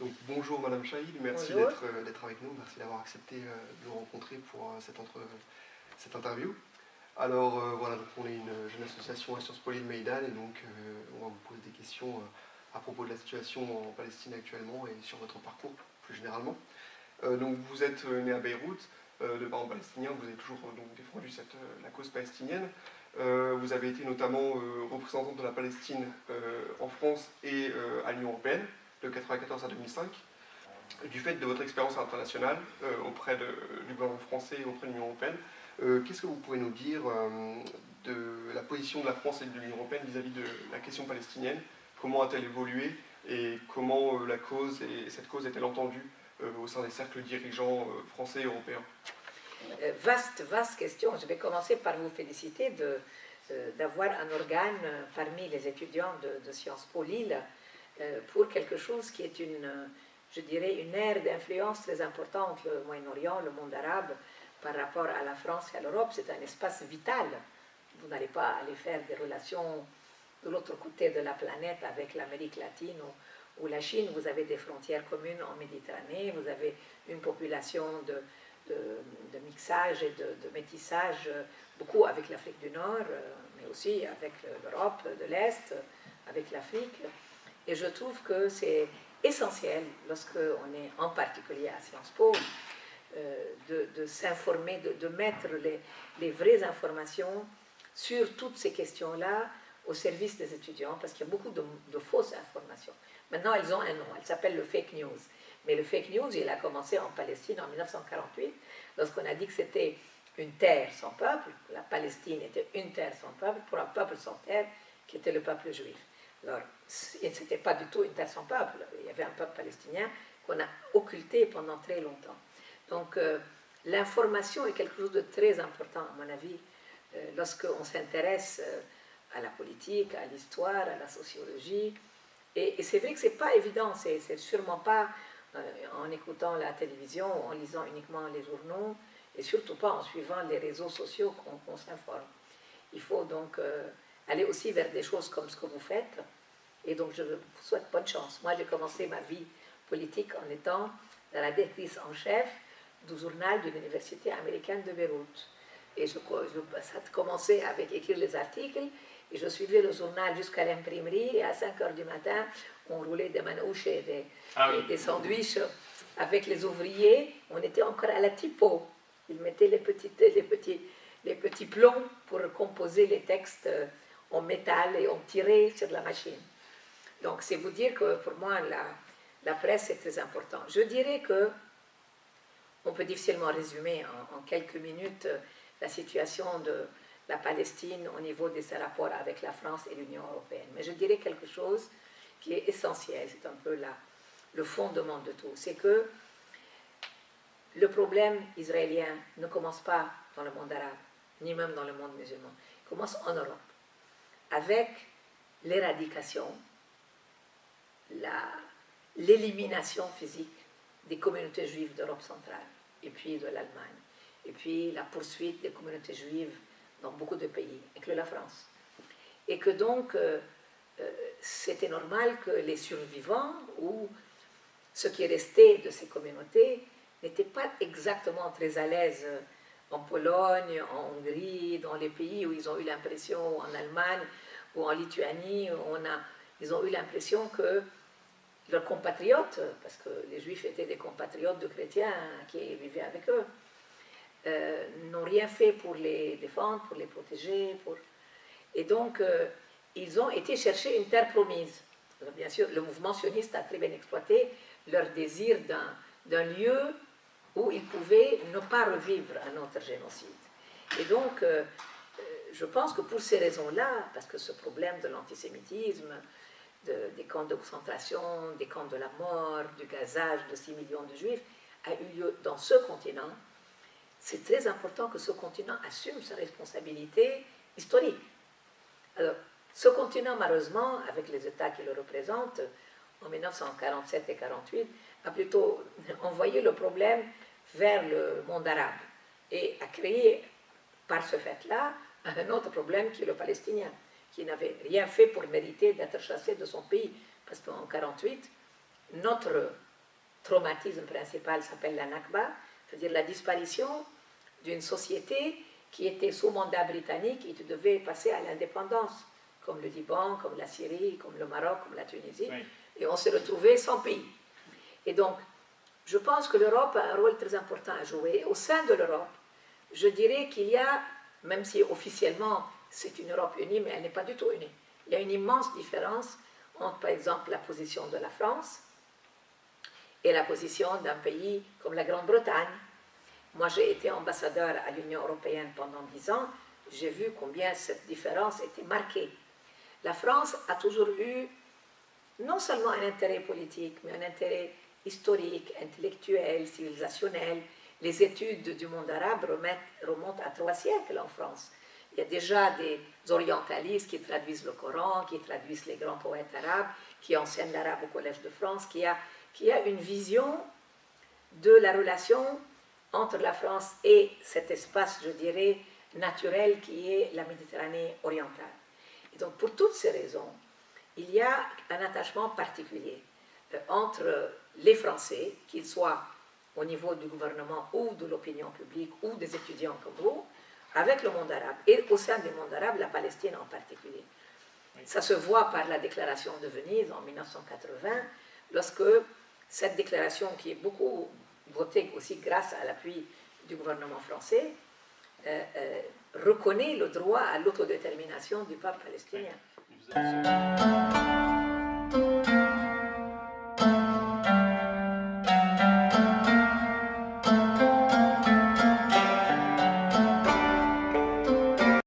Donc, bonjour Madame Chahil, merci Bonjour. d'être avec nous, merci d'avoir accepté de nous rencontrer pour cette interview. Alors voilà, donc on est une jeune association à Sciences Po Lille Meydan et donc on va vous poser des questions à propos de la situation en Palestine actuellement et sur votre parcours plus généralement. Donc vous êtes né à Beyrouth, de parents palestiniens, vous avez toujours donc défendu la cause palestinienne. Vous avez été notamment représentante de la Palestine en France et à l'Union européenne de 1994 à 2005. Du fait de votre expérience internationale auprès du gouvernement français et auprès de l'Union européenne, qu'est-ce que vous pouvez nous dire de la position de la France et de l'Union européenne vis-à-vis de la question palestinienne? Comment a-t-elle évolué et comment cette cause est-elle entendue au sein des cercles dirigeants français et européens? Vaste question. Je vais commencer par vous féliciter d'avoir un organe parmi les étudiants de Sciences Po Lille pour quelque chose qui est je dirais, une ère d'influence très importante, le Moyen-Orient, le monde arabe, par rapport à la France et à l'Europe. C'est un espace vital. Vous n'allez pas aller faire des relations de l'autre côté de la planète avec l'Amérique latine ou la Chine. Vous avez des frontières communes en Méditerranée, vous avez une population de mixage et de métissage, beaucoup avec l'Afrique du Nord, mais aussi avec l'Europe de l'Est, avec l'Afrique. Et je trouve que c'est essentiel, lorsqu'on est en particulier à Sciences Po, de s'informer, de mettre les vraies informations sur toutes ces questions-là au service des étudiants, parce qu'il y a beaucoup de fausses informations. Maintenant, elles ont un nom, elles s'appellent le fake news. Mais le fake news, il a commencé en Palestine en 1948, lorsqu'on a dit que c'était une terre sans peuple. La Palestine était une terre sans peuple, pour un peuple sans terre, qui était le peuple juif. Alors, ce n'était pas du tout une terre sans peuple. Il y avait un peuple palestinien qu'on a occulté pendant très longtemps. Donc, l'information est quelque chose de très important, à mon avis, lorsqu'on s'intéresse à la politique, à l'histoire, à la sociologie. Et c'est vrai que ce n'est pas évident, c'est sûrement pas en écoutant la télévision, en lisant uniquement les journaux, et surtout pas en suivant les réseaux sociaux qu'on s'informe. Il faut donc aller aussi vers des choses comme ce que vous faites, et donc je vous souhaite bonne chance. Moi, j'ai commencé ma vie politique en étant la rédactrice en chef du journal de l'Université américaine de Beyrouth. Et ça a commencé avec écrire les articles, et je suivais le journal jusqu'à l'imprimerie, et à 5 heures du matin, on roulait des manouches et des sandwichs avec les ouvriers. On était encore à la typo. Ils mettaient les petits plombs pour composer les textes en métal et on tirait sur la machine. Donc, c'est vous dire que pour moi, la presse est très importante. Je dirais que on peut difficilement résumer en quelques minutes la situation de la Palestine au niveau de ses rapports avec la France et l'Union européenne. Mais je dirais quelque chose qui est essentiel, c'est un peu le fondement de tout. C'est que le problème israélien ne commence pas dans le monde arabe, ni même dans le monde musulman. Il commence en Europe, avec l'éradication, l'élimination physique des communautés juives d'Europe centrale, et puis de l'Allemagne, et puis la poursuite des communautés juives dans beaucoup de pays, incluant la France. Et que donc, c'était normal que les survivants, ou ce qui est resté de ces communautés, n'étaient pas exactement très à l'aise en Pologne, en Hongrie, dans les pays où ils ont eu l'impression, en Allemagne ou en Lituanie, où ils ont eu l'impression que leurs compatriotes, parce que les Juifs étaient des compatriotes de chrétiens qui vivaient avec eux, n'ont rien fait pour les défendre, pour les protéger. Et donc, ils ont été chercher une terre promise. Alors, bien sûr, le mouvement sioniste a très bien exploité leur désir d'un lieu où ils pouvaient ne pas revivre un autre génocide. Et donc, je pense que pour ces raisons-là, parce que ce problème de l'antisémitisme, des camps de concentration, des camps de la mort, du gazage de 6 millions de juifs, a eu lieu dans ce continent, c'est très important que ce continent assume sa responsabilité historique. Alors, ce continent, malheureusement, avec les États qui le représentent, en 1947 et 1948, a plutôt envoyé le problème vers le monde arabe et a créé, par ce fait-là, un autre problème qui est le palestinien, qui n'avait rien fait pour mériter d'être chassé de son pays. Parce qu'en 1948, notre traumatisme principal s'appelle la Nakba, c'est-à-dire la disparition d'une société qui était sous mandat britannique et qui devait passer à l'indépendance, comme le Liban, comme la Syrie, comme le Maroc, comme la Tunisie, oui. Et on s'est retrouvé sans pays. Et donc, je pense que l'Europe a un rôle très important à jouer. Au sein de l'Europe, je dirais qu'il y a, même si officiellement c'est une Europe unie, mais elle n'est pas du tout unie. Il y a une immense différence entre, par exemple, la position de la France et la position d'un pays comme la Grande-Bretagne. Moi, j'ai été ambassadeur à l'Union européenne pendant 10 ans. J'ai vu combien cette différence était marquée. La France a toujours eu non seulement un intérêt politique, mais un intérêt historique, intellectuel, civilisationnel. Les études du monde arabe remontent à 3 siècles en France. Il y a déjà des orientalistes qui traduisent le Coran, qui traduisent les grands poètes arabes, qui enseignent l'arabe au Collège de France, qui a une vision de la relation entre la France et cet espace, je dirais, naturel qui est la Méditerranée orientale. Et donc, pour toutes ces raisons, il y a un attachement particulier entre les Français, qu'ils soient au niveau du gouvernement ou de l'opinion publique ou des étudiants comme vous, avec le monde arabe. Et au sein du monde arabe, la Palestine en particulier. Ça se voit par la déclaration de Venise en 1980, lorsque cette déclaration, qui est beaucoup votée aussi grâce à l'appui du gouvernement français, reconnaît le droit à l'autodétermination du peuple palestinien.